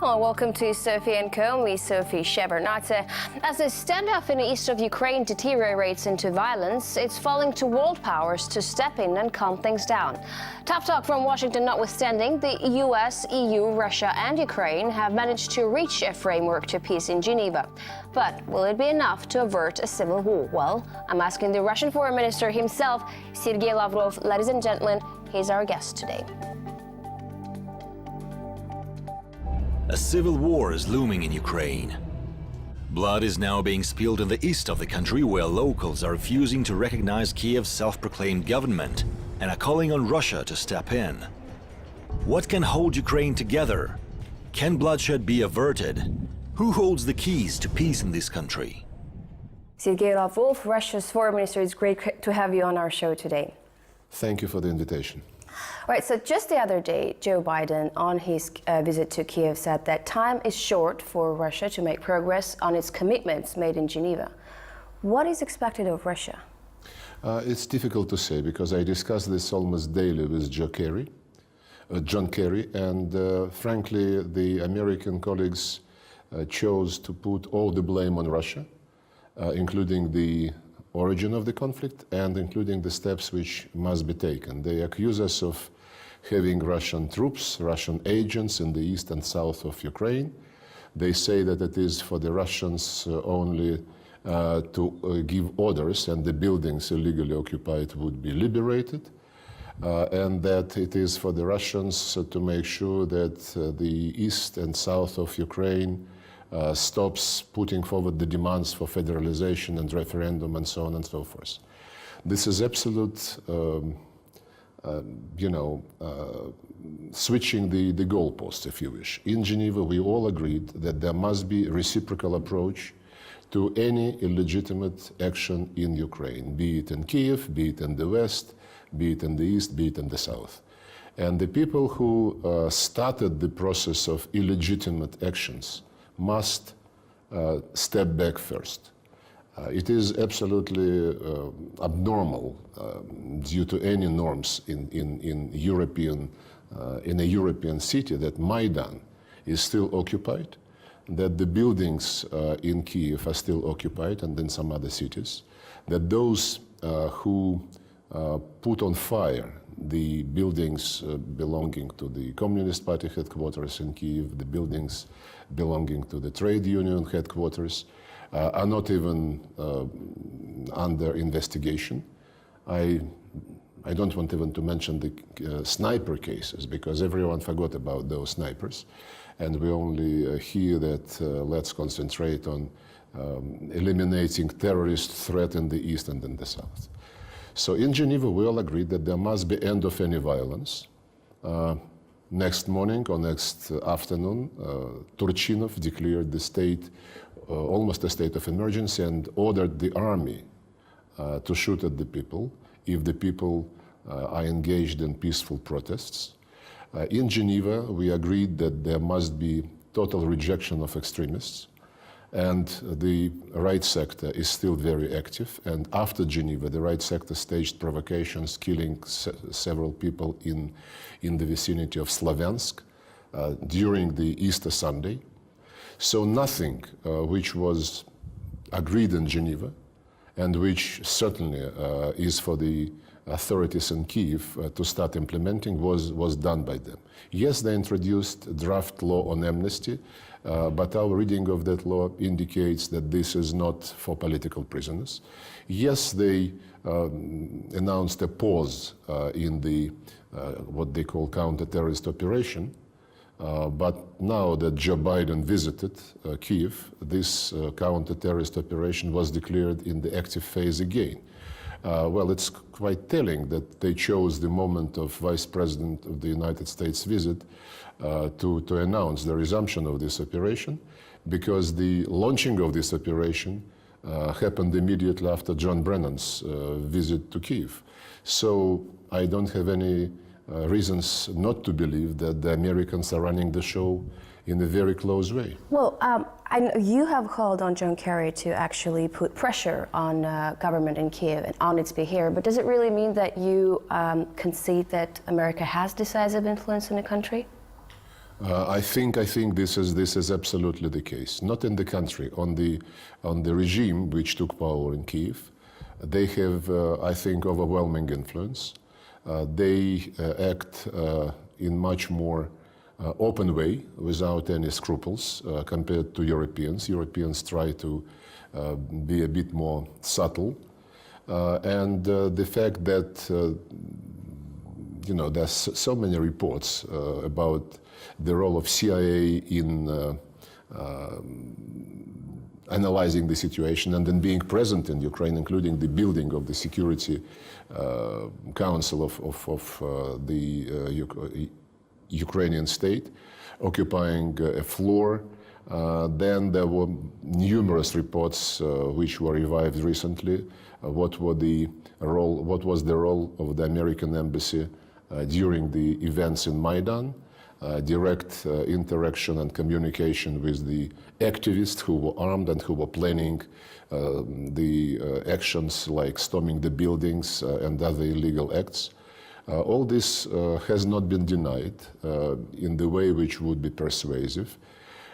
Hello, welcome to Sophie & Co. I'm Sophie Shevardnadze. As the standoff in the east of Ukraine deteriorates into violence, it's falling to world powers to step in and calm things down. Tough talk from Washington notwithstanding, the US, EU, Russia and Ukraine have managed to reach a framework to peace in Geneva. But will it be enough to avert a civil war? Well, I'm asking the Russian Foreign Minister himself, Sergey Lavrov. Ladies and gentlemen, he's our guest today. A civil war is looming in Ukraine. Blood is now being spilled in the east of the country, where locals are refusing to recognize Kiev's self-proclaimed government and are calling on Russia to step in. What can hold Ukraine together? Can bloodshed be averted? Who holds the keys to peace in this country? Sergey Lavrov, Russia's foreign minister, it's great to have you on our show today. Thank you for the invitation. All right, so just the other day, Joe Biden, on his visit to Kiev, said that time is short for Russia to make progress on its commitments made in Geneva. What is expected of Russia? It's difficult to say, because I discuss this almost daily with John Kerry, and frankly, the American colleagues chose to put all the blame on Russia, including the origin of the conflict and including the steps which must be taken. They accuse us of having Russian troops, Russian agents in the east and south of Ukraine. They say that it is for the Russians only to give orders and the buildings illegally occupied would be liberated, and that it is for the Russians to make sure that the east and south of Ukraine stops putting forward the demands for federalization and referendum and so on and so forth. This is absolute, switching the goalposts, if you wish. In Geneva, we all agreed that there must be a reciprocal approach to any illegitimate action in Ukraine, be it in Kiev, be it in the west, be it in the east, be it in the south. And the people who started the process of illegitimate actions must step back first. It is absolutely abnormal due to any norms in a European city that Maidan is still occupied, that the buildings in Kiev are still occupied and in some other cities, that those who put on fire the buildings belonging to the Communist Party headquarters in Kiev, the buildings belonging to the trade union headquarters, are not even under investigation. I don't want even to mention the sniper cases, because everyone forgot about those snipers, and we only hear that let's concentrate on eliminating terrorist threat in the east and in the south. So in Geneva, we all agreed that there must be end of any violence. Next morning or next afternoon, Turchinov declared the state, almost a state of emergency, and ordered the army to shoot at the people if the people are engaged in peaceful protests. In Geneva, we agreed that there must be total rejection of extremists, and the right sector is still very active. And after Geneva, the right sector staged provocations, killing several people in the vicinity of Slavyansk during the Easter Sunday. So nothing which was agreed in Geneva, and which certainly is for the authorities in Kiev to start implementing, was done by them. Yes, they introduced a draft law on amnesty, but our reading of that law indicates that this is not for political prisoners. Yes, they announced a pause in the what they call counter-terrorist operation, but now that Joe Biden visited Kiev, this counter-terrorist operation was declared in the active phase again. Well, it's quite telling that they chose the moment of Vice President of the United States visit to announce the resumption of this operation, because the launching of this operation happened immediately after John Brennan's visit to Kiev. So I don't have any reasons not to believe that the Americans are running the show in a very close way. Well, I know you have called on John Kerry to actually put pressure on government in Kiev and on its behavior, but does it really mean that you concede that America has decisive influence in the country? I think this is absolutely the case. Not in the country, on the regime which took power in Kiev. They have, I think, overwhelming influence. They act in much more open way, without any scruples, compared to Europeans. Europeans try to be a bit more subtle, and the fact that there's so many reports about the role of CIA in analyzing the situation and then being present in Ukraine, including the building of the Security Council of the Ukrainian state, occupying a floor. Then there were numerous reports which were revived recently. What was the role of the American embassy during the events in Maidan? Direct interaction and communication with the activists who were armed and who were planning the actions like storming the buildings and other illegal acts. All this has not been denied in the way which would be persuasive.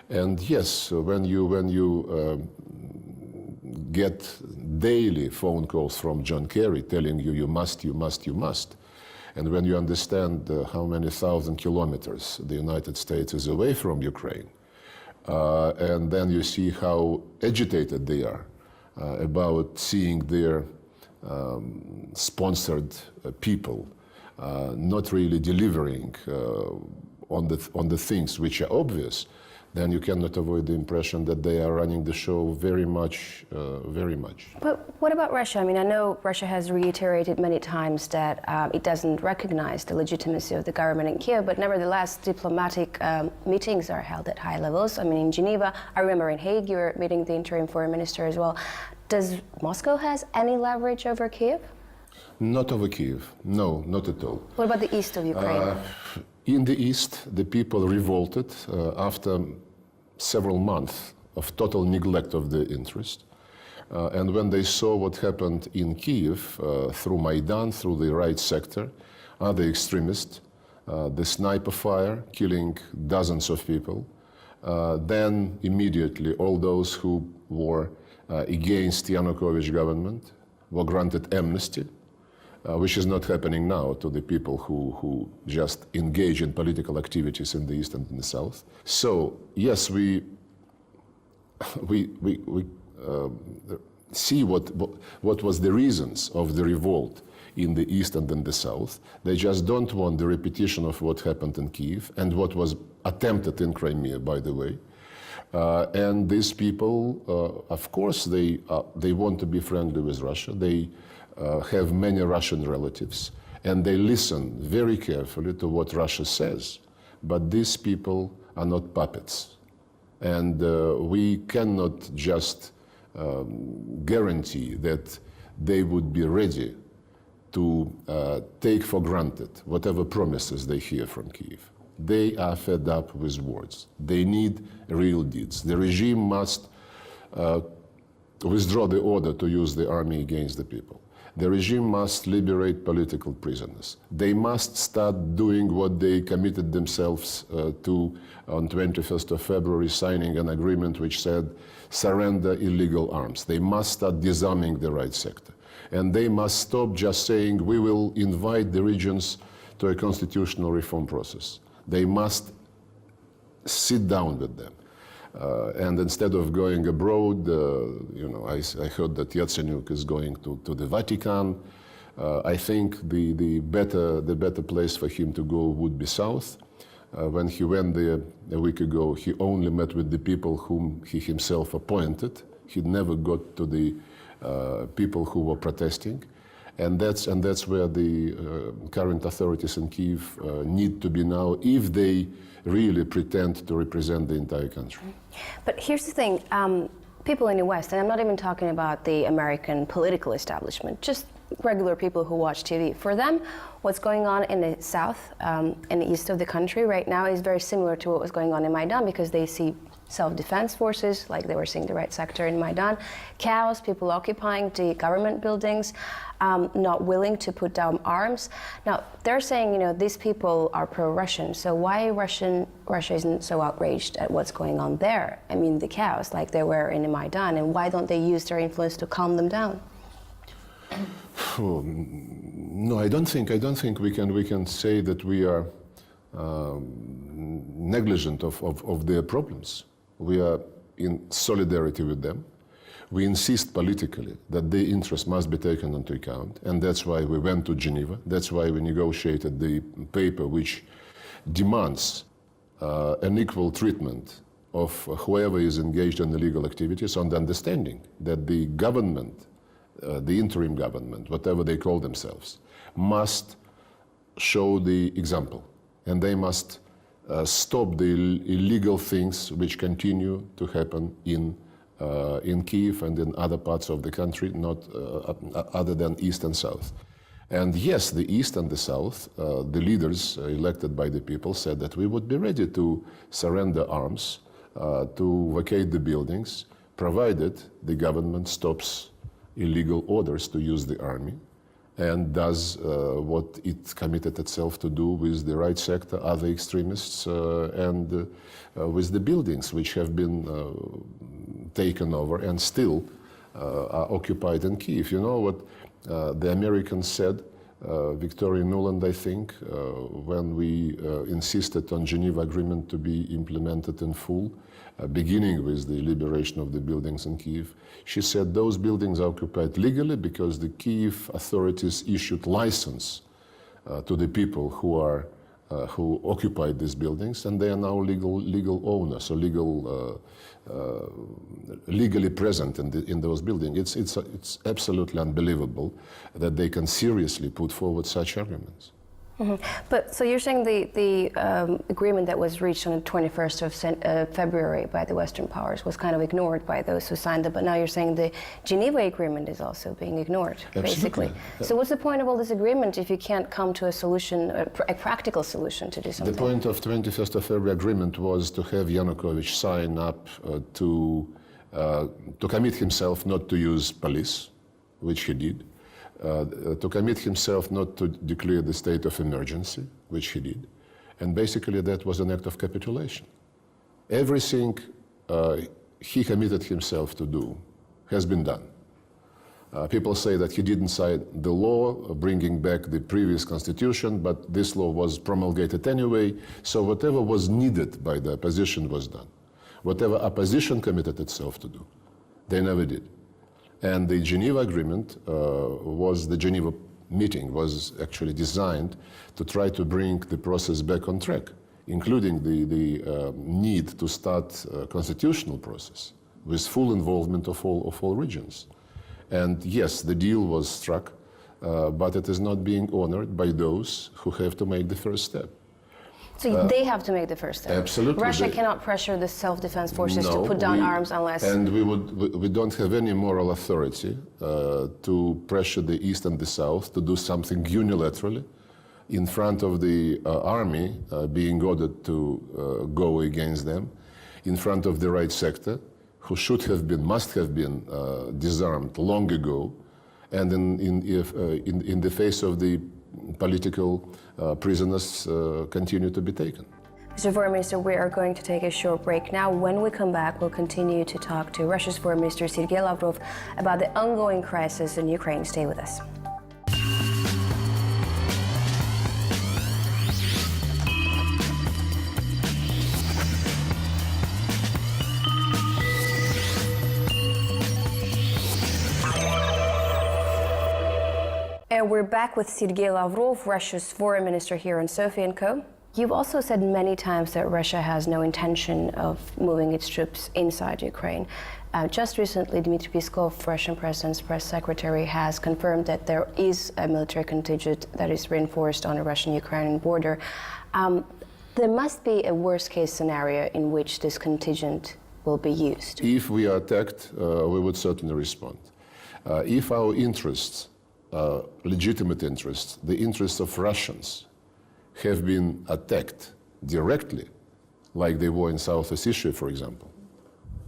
And yes, when you get daily phone calls from John Kerry telling you, you must, and when you understand how many thousand kilometers the United States is away from Ukraine, and then you see how agitated they are about seeing their sponsored people not really delivering on the things which are obvious, then you cannot avoid the impression that they are running the show very much. But what about Russia? I mean, I know Russia has reiterated many times that it doesn't recognize the legitimacy of the government in Kiev, but nevertheless, diplomatic meetings are held at high levels. I mean, in Geneva, I remember in Hague, you were meeting the interim foreign minister as well. Does Moscow has any leverage over Kiev? Not over Kiev, no, not at all. What about the east of Ukraine? In the east, the people revolted after several months of total neglect of the interest. And when they saw what happened in Kiev through Maidan, through the right sector, other extremists, the sniper fire killing dozens of people, then immediately all those who were against Yanukovych government were granted amnesty, which is not happening now to the people who just engage in political activities in the east and in the south. So yes, we see what was the reasons of the revolt in the east and in the south. They just don't want the repetition of what happened in Kiev and what was attempted in Crimea, by the way. And these people, of course, they want to be friendly with Russia. They have many Russian relatives, and they listen very carefully to what Russia says. But these people are not puppets. And we cannot just guarantee that they would be ready to take for granted whatever promises they hear from Kiev. They are fed up with words. They need real deeds. The regime must withdraw the order to use the army against the people. The regime must liberate political prisoners. They must start doing what they committed themselves to on 21st of February, signing an agreement which said, surrender illegal arms. They must start disarming the right sector. And they must stop just saying, we will invite the regions to a constitutional reform process. They must sit down with them. And instead of going abroad, I heard that Yatsenyuk is going to the Vatican. I think the better place for him to go would be south. When he went there a week ago, he only met with the people whom he himself appointed. He never got to the people who were protesting. And that's where the current authorities in Kiev need to be now, if they really pretend to represent the entire country. But here's the thing, people in the West, and I'm not even talking about the American political establishment, just regular people who watch TV. For them, what's going on in the south and the east of the country right now is very similar to what was going on in Maidan, because they see self-defense forces, like they were seeing the right sector in Maidan, chaos, people occupying the government buildings, not willing to put down arms. Now, they're saying, you know, these people are pro-Russian, so why Russia isn't so outraged at what's going on there? I mean, the chaos, like they were in the Maidan, and why don't they use their influence to calm them down? Oh, no, I don't think we can say that we are negligent of their problems. We are in solidarity with them. We insist politically that their interests must be taken into account, and that's why we went to Geneva. That's why we negotiated the paper which demands an equal treatment of whoever is engaged in illegal activities, on the understanding that the government, the interim government, whatever they call themselves, must show the example, and they must stop the illegal things which continue to happen in Kiev and in other parts of the country, not other than East and South. And yes, the East and the South, the leaders elected by the people said that we would be ready to surrender arms, to vacate the buildings, provided the government stops illegal orders to use the army and does what it committed itself to do with the right sector, other extremists, and with the buildings which have been taken over and still are occupied in Kiev. You know what the Americans said, Victoria Nuland, I think, when we insisted on Geneva Agreement to be implemented in full, beginning with the liberation of the buildings in Kiev. She said those buildings are occupied legally because the Kiev authorities issued license to the people who occupied these buildings, and they are now legal owners, or legally present in those buildings. It's absolutely unbelievable that they can seriously put forward such arguments. Mm-hmm. But so you're saying the agreement that was reached on the 21st of February by the Western powers was kind of ignored by those who signed it, but now you're saying the Geneva Agreement is also being ignored, basically. So what's the point of all this agreement if you can't come to a solution, a practical solution to do something? The point of 21st of February agreement was to have Yanukovych sign up to commit himself not to use police, which he did. To commit himself not to declare the state of emergency, which he did. And basically that was an act of capitulation. Everything he committed himself to do has been done. People say that he didn't sign the law bringing back the previous constitution, but this law was promulgated anyway, so whatever was needed by the opposition was done. Whatever opposition committed itself to do, they never did. And the Geneva Agreement the Geneva meeting was actually designed to try to bring the process back on track, including the need to start a constitutional process with full involvement of all regions. And yes, the deal was struck, but it is not being honored by those who have to make the first step. So they have to make the first step. Absolutely. Russia cannot pressure the self-defense forces to put down arms unless... And we don't have any moral authority to pressure the East and the South to do something unilaterally in front of the army being ordered to go against them, in front of the right sector, who must have been disarmed long ago, and in the face of the political prisoners continue to be taken. Mr. Foreign Minister, we are going to take a short break now. When we come back, we'll continue to talk to Russia's Foreign Minister Sergey Lavrov about the ongoing crisis in Ukraine. Stay with us. And we're back with Sergey Lavrov, Russia's foreign minister here on Sophie & Co. You've also said many times that Russia has no intention of moving its troops inside Ukraine. Just recently, Dmitry Peskov, Russian president's press secretary, has confirmed that there is a military contingent that is reinforced on the Russian-Ukrainian border. There must be a worst-case scenario in which this contingent will be used. If we are attacked, we would certainly respond. If our interests legitimate interests, the interests of Russians, have been attacked directly, like they were in South Ossetia, for example,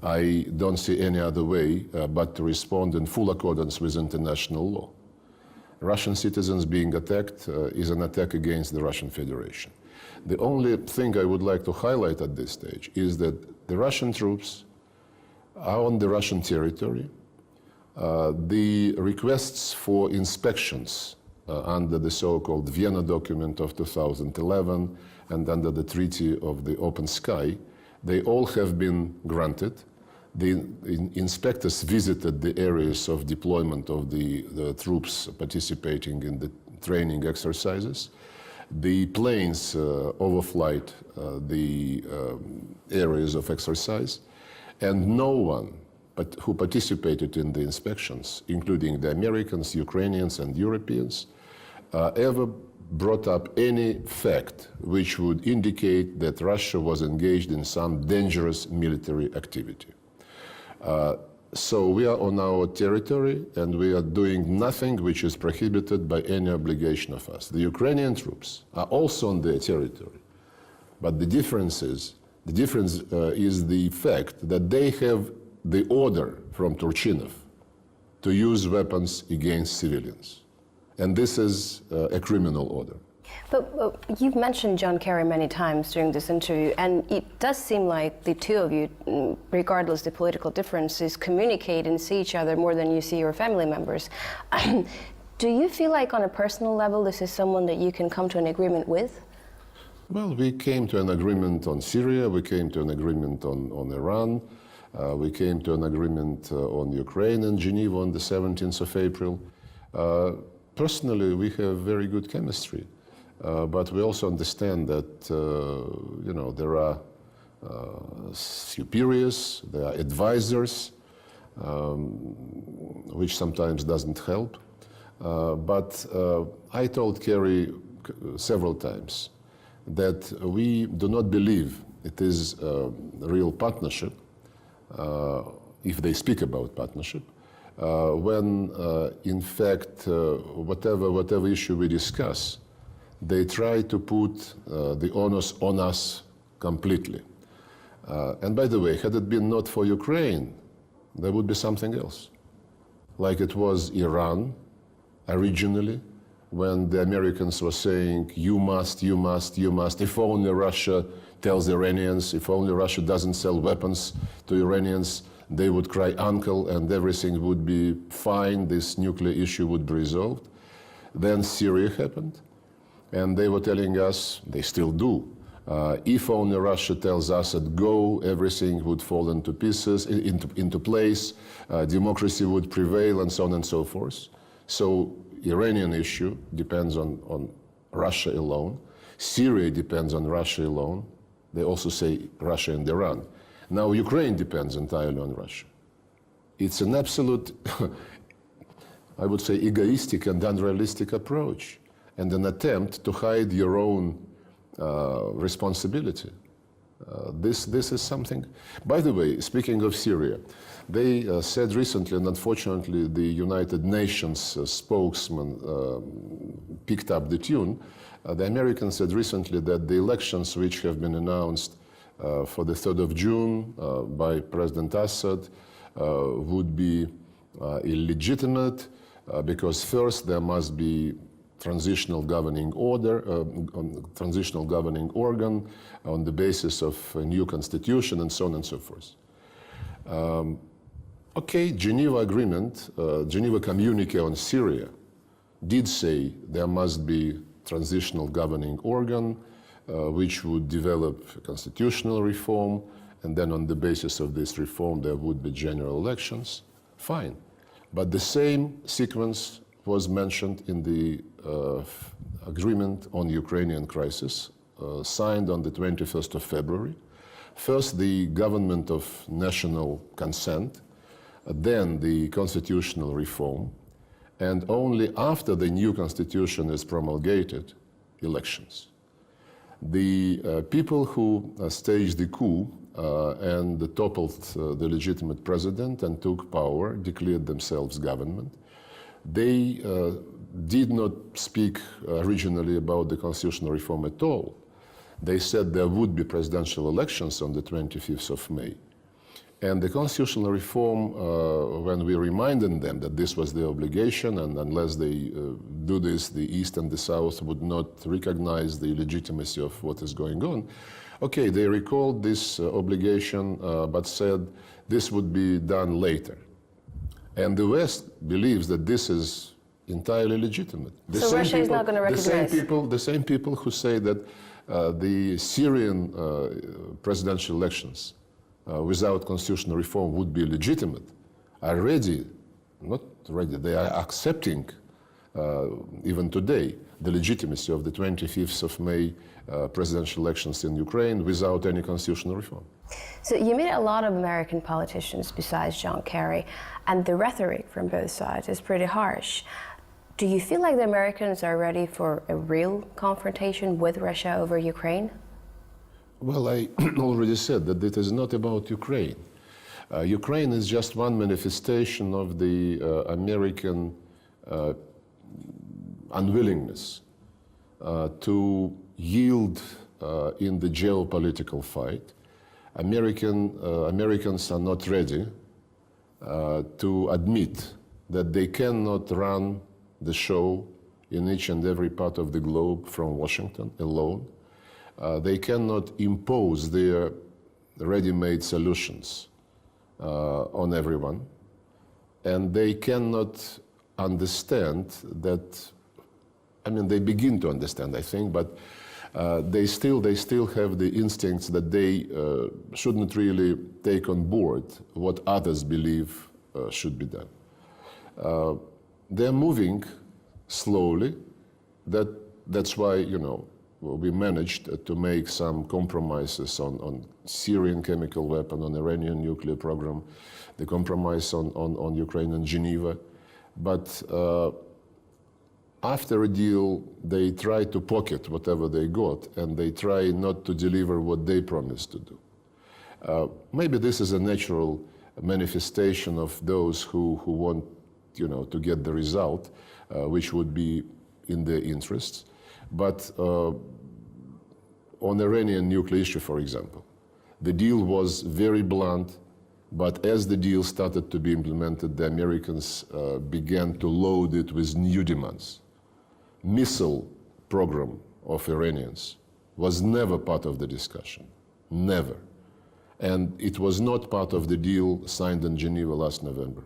I don't see any other way but to respond in full accordance with international law. Russian citizens being attacked is an attack against the Russian Federation. The only thing I would like to highlight at this stage is that the Russian troops are on the Russian territory. The requests for inspections under the so-called Vienna document of 2011 and under the Treaty of the Open Sky, they all have been granted. The inspectors visited the areas of deployment of the troops participating in the training exercises. The planes overflight the areas of exercise, and no one who participated in the inspections, including the Americans, Ukrainians, and Europeans, ever brought up any fact which would indicate that Russia was engaged in some dangerous military activity. So we are on our territory and we are doing nothing which is prohibited by any obligation of us. The Ukrainian troops are also on their territory, but the difference is the fact that they have the order from Turchinov to use weapons against civilians. And this is a criminal order. But you've mentioned John Kerry many times during this interview, and it does seem like the two of you, regardless the political differences, communicate and see each other more than you see your family members. Do you feel like on a personal level this is someone that you can come to an agreement with? Well, we came to an agreement on Syria, we came to an agreement on Iran, we came to an agreement on Ukraine in Geneva on the 17th of April. Personally, we have very good chemistry. But we also understand that, you know, there are superiors, there are advisors, which sometimes doesn't help. But I told Kerry several times that we do not believe it is a real partnership, if they speak about partnership, when in fact whatever issue we discuss, they try to put the onus on us completely. And by the way, had it been not for Ukraine, there would be something else. Like it was Iran originally, when the Americans were saying, you must, if only Russia tells the Iranians, if only Russia doesn't sell weapons to Iranians, they would cry uncle and everything would be fine, this nuclear issue would be resolved. Then Syria happened. And they were telling us, they still do, if only Russia tells Assad go, everything would fall into pieces, into place, democracy would prevail, and so on and so forth. So Iranian issue depends on Russia alone. Syria depends on Russia alone. They also say Russia and Iran. Now Ukraine depends entirely on Russia. It's an absolute, I would say, egoistic and unrealistic approach, and an attempt to hide your own responsibility. This is something. By the way, speaking of Syria, they said recently, and unfortunately the United Nations spokesman picked up the tune, the Americans said recently that the elections which have been announced for the 3rd of June by President Assad would be illegitimate because first there must be transitional governing order, transitional governing organ on the basis of a new constitution and so on and so forth. Okay, Geneva Agreement, Geneva Communique on Syria did say there must be transitional governing organ which would develop constitutional reform, and then on the basis of this reform there would be general elections. Fine. But the same sequence was mentioned in the agreement on Ukrainian crisis, signed on the 21st of February. First, the government of national consent, then the constitutional reform, and only after the new constitution is promulgated, elections. The people who staged the coup and toppled the legitimate president and took power, declared themselves government, they did not speak originally about the constitutional reform at all. They said there would be presidential elections on the 25th of May. And the constitutional reform, when we reminded them that this was the obligation, and unless they do this, the East and the South would not recognize the legitimacy of what is going on. Okay, they recalled this obligation, but said this would be done later. And the West believes that this is entirely legitimate. So Russia is not going to recognize? The same people who say that the Syrian presidential elections without constitutional reform would be legitimate are ready, not ready, they are accepting even today the legitimacy of the 25th of May presidential elections in Ukraine without any constitutional reform. So you meet a lot of American politicians besides John Kerry, and the rhetoric from both sides is pretty harsh. Do you feel like the Americans are ready for a real confrontation with Russia over Ukraine? Well, I already said that it is not about Ukraine. Ukraine is just one manifestation of the American unwillingness to yield in the geopolitical fight. Americans are not ready to admit that they cannot run the show in each and every part of the globe from Washington alone. They cannot impose their ready-made solutions on everyone. And they cannot understand that, I mean, they begin to understand, I think, but they still have the instincts that they shouldn't really take on board what others believe should be done. They're moving slowly. That's why, you know, we managed to make some compromises on Syrian chemical weapon, on Iranian nuclear program, the compromise on Ukraine and Geneva. But after a deal, they try to pocket whatever they got, and they try not to deliver what they promised to do. Maybe this is a natural manifestation of those who want, you know, to get the result, which would be in their interests. But on Iranian nuclear issue, for example, the deal was very blunt, but as the deal started to be implemented, the Americans began to load it with new demands. Missile program of Iranians was never part of the discussion, never. And it was not part of the deal signed in Geneva last November.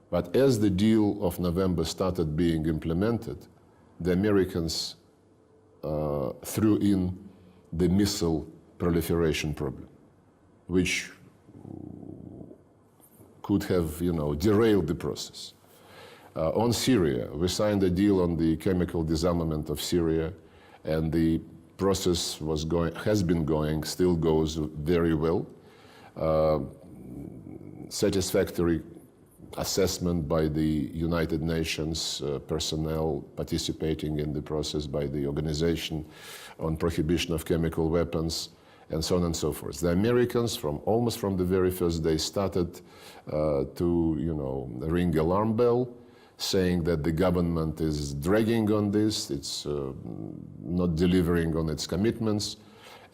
But as the deal of November started being implemented, the Americans threw in the missile proliferation problem, which could have, you know, derailed the process. On Syria, we signed a deal on the chemical disarmament of Syria, and the process has been going, still goes very well. Satisfactory assessment by the United Nations personnel participating in the process, by the Organization on Prohibition of Chemical Weapons, and so on and so forth. The Americans, almost from the very first day, started to, you know, ring alarm bell, saying that the government is dragging on this, it's not delivering on its commitments,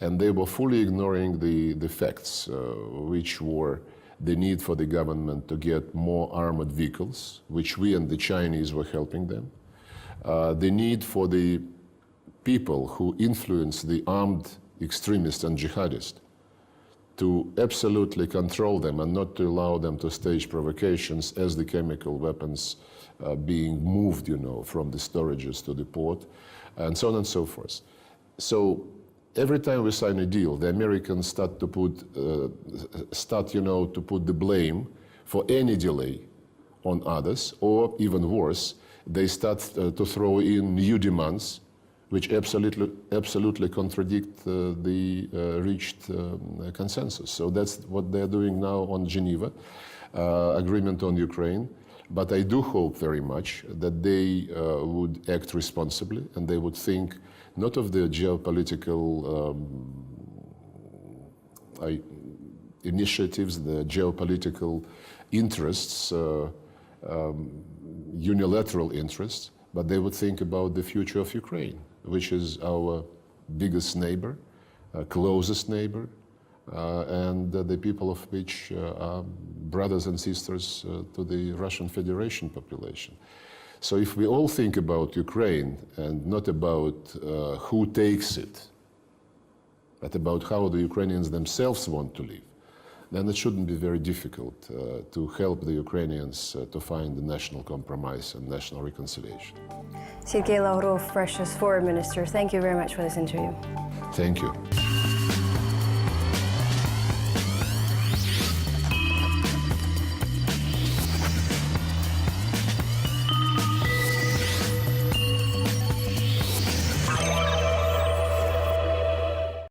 and they were fully ignoring the facts, which were the need for the government to get more armored vehicles, which we and the Chinese were helping them, the need for the people who influence the armed extremists and jihadists to absolutely control them and not to allow them to stage provocations as the chemical weapons being moved, you know, from the storages to the port, and so on and so forth. So every time we sign a deal, the Americans start, you know, to put the blame for any delay on others, or even worse, they start to throw in new demands, which absolutely contradict the reached consensus. So that's what they're doing now on Geneva, agreement on Ukraine. But I do hope very much that they would act responsibly, and they would think not of the geopolitical initiatives, the geopolitical interests, unilateral interests, but they would think about the future of Ukraine, which is our biggest neighbor, closest neighbor, and the people of which are brothers and sisters to the Russian Federation population. So if we all think about Ukraine and not about who takes it, but about how the Ukrainians themselves want to live, then it shouldn't be very difficult to help the Ukrainians to find a national compromise and national reconciliation. Sergey Lavrov, Russia's foreign minister, thank you very much for this interview. Thank you.